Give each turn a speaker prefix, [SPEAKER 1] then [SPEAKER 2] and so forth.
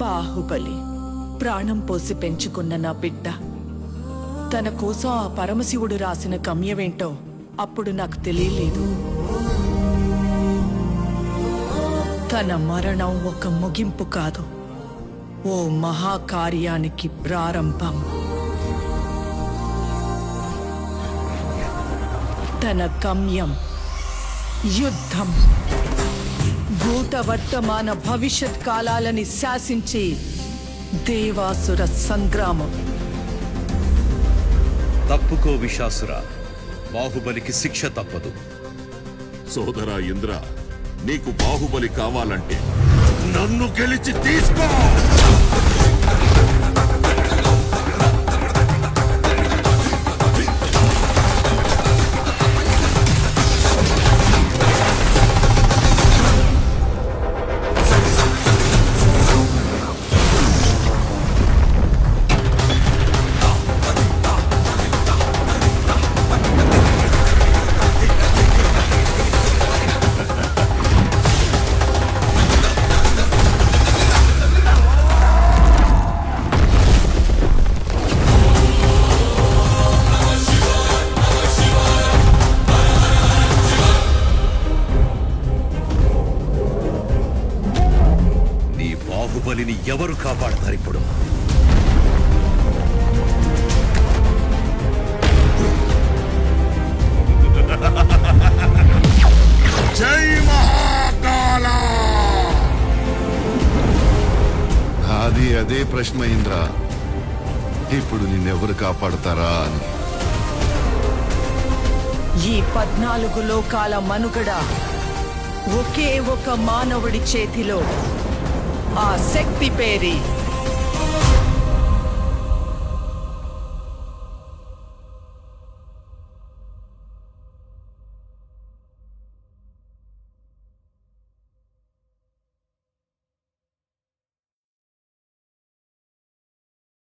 [SPEAKER 1] బాహుబలి ప్రాణం పోసి పెంచుకున్న నా బిడ్డ తన కోసం ఆ పరమశివుడు రాసిన గమ్యమేంటో అప్పుడు నాకు తెలియలేదు. తన మరణం ఒక ముగింపు కాదు, ఓ మహాకార్యానికి ప్రారంభం. తన గమ్యం యుద్ధం, భూత వర్తమాన భవిష్యత్ కాలాలని శాసించి దేవాసుర సంగ్రామం.
[SPEAKER 2] తప్పుకో విశాసుర, బాహుబలికి శిక్ష తప్పదు.
[SPEAKER 3] సోదరా ఇంద్ర, నీకు బాహుబలి కావాలంటే నన్ను గెలిచి తీసుకో.
[SPEAKER 2] బాహుబలిని ఎవరు కాపాడతారు ఇప్పుడు?
[SPEAKER 3] జై మహాకాళ! అదే ప్రశ్న ఇంద్ర, ఇప్పుడు నిన్నెవరు కాపాడతారా అని.
[SPEAKER 1] ఈ 14 లోకాల మనుగడ ఒకే ఒక మానవుడి చేతిలో. ఆ శక్తి పేరే